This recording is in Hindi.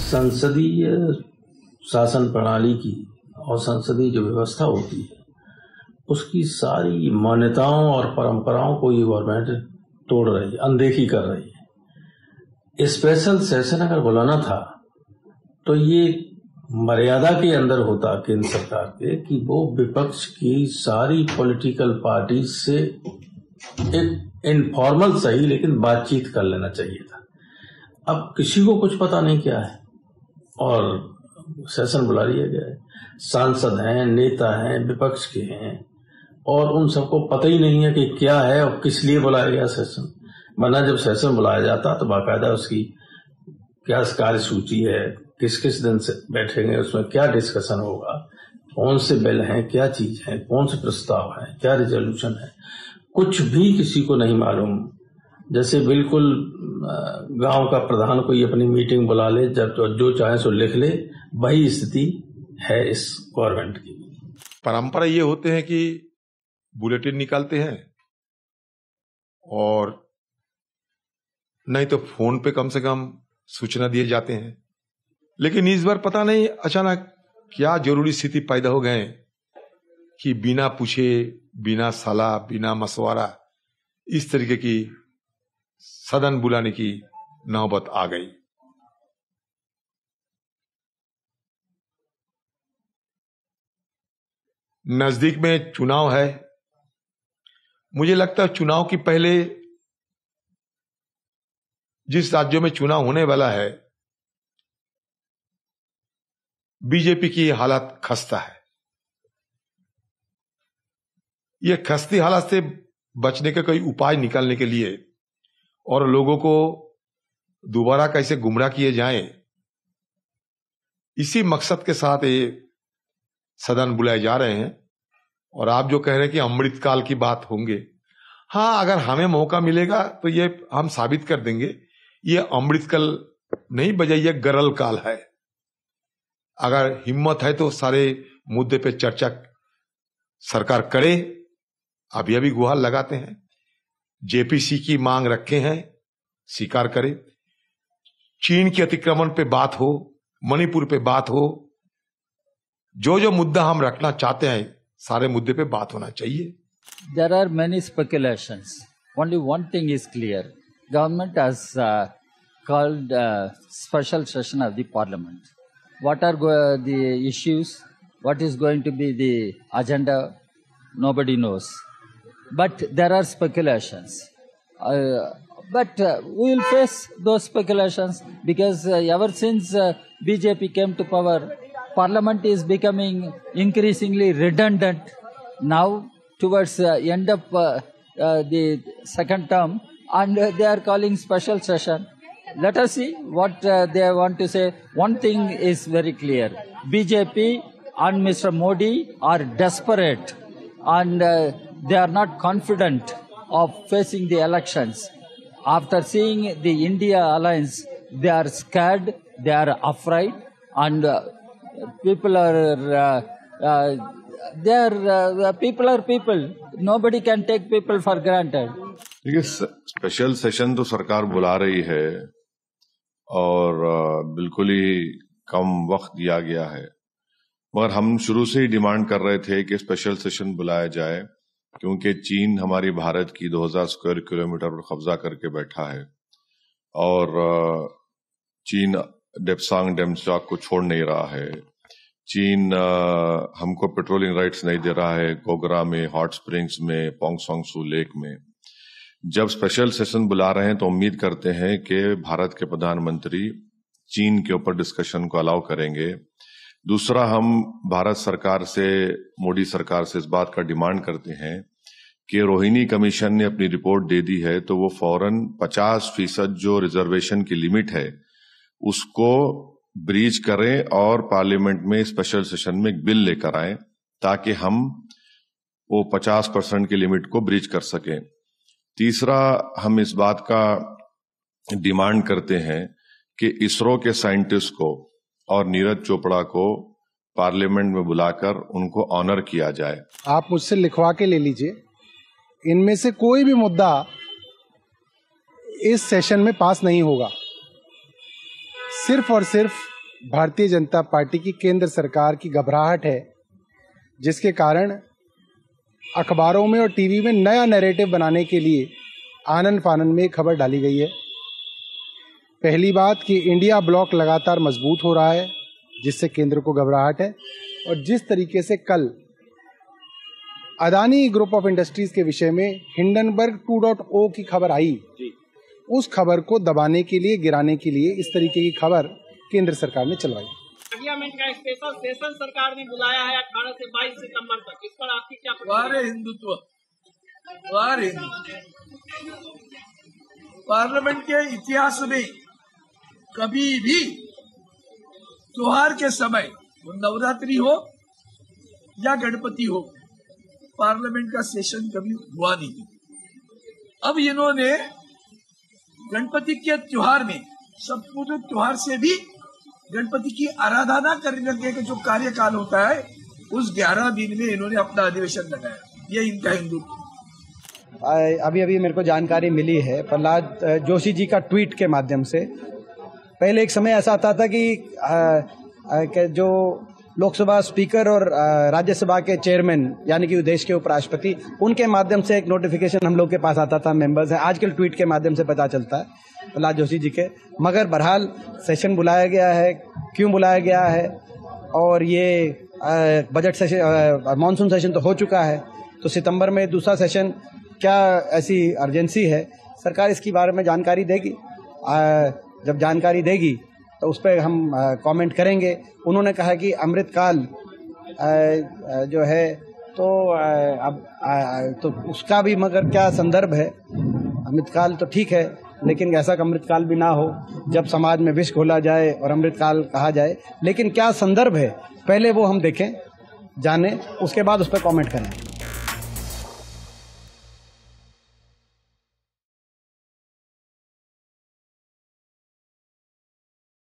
संसदीय शासन प्रणाली की और संसदीय जो व्यवस्था होती है उसकी सारी मान्यताओं और परंपराओं को ये गवर्नमेंट तोड़ रही है, अनदेखी कर रही है। स्पेशल सेशन अगर बुलाना था तो ये मर्यादा के अंदर होता केंद्र सरकार के कि वो विपक्ष की सारी पॉलिटिकल पार्टी से एक इनफॉर्मल सही लेकिन बातचीत कर लेना चाहिए था। अब किसी को कुछ पता नहीं क्या है और सेशन बुला लिया गया है। सांसद हैं, नेता हैं, विपक्ष के हैं और उन सबको पता ही नहीं है कि क्या है और किस लिए बुलाया गया सेशन। वरना जब सेशन बुलाया जाता तो बाकायदा उसकी क्या कार्यसूची है, किस किस दिन से बैठेंगे, उसमें क्या डिस्कशन होगा, कौन से बिल हैं, क्या चीज है, कौन से प्रस्ताव है, क्या रिजोल्यूशन है, कुछ भी किसी को नहीं मालूम। जैसे बिल्कुल गांव का प्रधान कोई अपनी मीटिंग बुला ले, जब जो चाहे सो लिख ले, वही स्थिति है इस गवर्नमेंट की। परंपरा ये होते हैं कि बुलेटिन निकालते हैं और नहीं तो फोन पे कम से कम सूचना दिए जाते हैं, लेकिन इस बार पता नहीं अचानक क्या जरूरी स्थिति पैदा हो गए कि बिना पूछे, बिना सलाह, बिना मशवरा इस तरीके की सदन बुलाने की नौबत आ गई। नजदीक में चुनाव है। मुझे लगता है चुनाव की पहले जिस राज्यों में चुनाव होने वाला है बीजेपी की हालत खस्ता है। यह खस्ती हालत से बचने का कोई उपाय निकालने के लिए और लोगों को दोबारा कैसे गुमराह किए जाएं, इसी मकसद के साथ ये सदन बुलाए जा रहे हैं। और आप जो कह रहे हैं कि अमृतकाल की बात होंगे, हाँ, अगर हमें मौका मिलेगा तो ये हम साबित कर देंगे ये अमृतकाल नहीं बजाय ये गरल काल है। अगर हिम्मत है तो सारे मुद्दे पे चर्चा सरकार करे। अभी अभी गुहार लगाते हैं, जेपीसी की मांग रखे हैं, स्वीकार करे। चीन के अतिक्रमण पे बात हो, मणिपुर पे बात हो, जो जो मुद्दा हम रखना चाहते हैं सारे मुद्दे पे बात होना चाहिए। There are many speculations. Only one thing is clear. Government has called special session of the parliament. What are the issues? What is going to be the agenda? Nobody knows. But there are speculations. But we will face those speculations because ever since BJP came to power, Parliament is becoming increasingly redundant. Now, towards the end of the second term, and they are calling special session. Let us see what they want to say. One thing is very clear. BJP and Mr. Modi are desperate and they are not confident of facing the elections. After seeing the India alliance, they are scared, they are afraid, and people are people are people. Nobody can take people for granted. देखिए, स्पेशल सेशन तो सरकार बुला रही है और बिल्कुल ही कम वक्त दिया गया है, मगर हम शुरू से ही डिमांड कर रहे थे कि स्पेशल सेशन बुलाया जाए, क्योंकि चीन हमारी भारत की 2000 स्क्वायर किलोमीटर पर कब्जा करके बैठा है और चीन डेप्सांग डेमचॉक को छोड़ नहीं रहा है। चीन हमको पेट्रोलिंग राइट्स नहीं दे रहा है गोगरा में, हॉट स्प्रिंग्स में, पोंगसोंगसू लेक में। जब स्पेशल सेशन बुला रहे हैं तो उम्मीद करते हैं कि भारत के प्रधानमंत्री चीन के ऊपर डिस्कशन को अलाउ करेंगे। दूसरा, हम भारत सरकार से, मोदी सरकार से इस बात का डिमांड करते हैं कि रोहिणी कमीशन ने अपनी रिपोर्ट दे दी है तो वो फौरन 50% जो रिजर्वेशन की लिमिट है उसको ब्रीच करें और पार्लियामेंट में स्पेशल सेशन में एक बिल लेकर आए ताकि हम वो 50% की लिमिट को ब्रीच कर सकें। तीसरा, हम इस बात का डिमांड करते हैं कि इसरो के साइंटिस्ट को और नीरज चोपड़ा को पार्लियामेंट में बुलाकर उनको ऑनर किया जाए। आप मुझसे लिखवा के ले लीजिए, इनमें से कोई भी मुद्दा इस सेशन में पास नहीं होगा। सिर्फ और सिर्फ भारतीय जनता पार्टी की केंद्र सरकार की घबराहट है, जिसके कारण अखबारों में और टीवी में नया नैरेटिव बनाने के लिए आनन फानन में खबर डाली गई है। पहली बात कि इंडिया ब्लॉक लगातार मजबूत हो रहा है, जिससे केंद्र को घबराहट है। और जिस तरीके से कल अदानी ग्रुप ऑफ इंडस्ट्रीज के विषय में हिंडनबर्ग 2.0 की खबर आई, उस खबर को दबाने के लिए, गिराने के लिए इस तरीके की खबर केंद्र सरकार ने चलवाई। पार्लियामेंट का स्पेशल सेशन सरकार ने बुलाया है 18 से 22 सितंबर तक, इस पर आपकी क्या प्रतिक्रिया? हिंदुत्व पार्लियामेंट के इतिहास में कभी भी त्योहार के समय, वो नवरात्रि हो या गणपति हो, पार्लियामेंट का सेशन कभी हुआ नहीं। अब इन्होंने गणपति के त्योहार में, सब पूरे त्योहार से भी गणपति की आराधना करने के जो कार्यकाल होता है, उस 11 दिन में इन्होंने अपना अधिवेशन लगाया। ये इनका हिंदुत्व। अभी मेरे को जानकारी मिली है प्रहलाद जोशी जी का ट्वीट के माध्यम से। पहले एक समय ऐसा आता था कि जो लोकसभा स्पीकर और राज्यसभा के चेयरमैन यानी कि देश के उपराष्ट्रपति, उनके माध्यम से एक नोटिफिकेशन हम लोग के पास आता था, मेंबर्स हैं। आजकल ट्वीट के माध्यम से पता चलता है प्रहलाद जोशी जी के। मगर बहरहाल सेशन बुलाया गया है, क्यों बुलाया गया है, और ये बजट सेशन, मानसून सेशन तो हो चुका है, तो सितंबर में दूसरा सेशन, क्या ऐसी अर्जेंसी है? सरकार इसके बारे में जानकारी देगी। जब जानकारी देगी तो उस पर हम कमेंट करेंगे। उन्होंने कहा कि अमृतकाल जो है तो अब तो उसका भी मगर क्या संदर्भ है? अमृतकाल तो ठीक है, लेकिन ऐसा अमृतकाल भी ना हो जब समाज में विष घोला जाए और अमृतकाल कहा जाए। लेकिन क्या संदर्भ है, पहले वो हम देखें, जाने, उसके बाद उस पर कमेंट करें।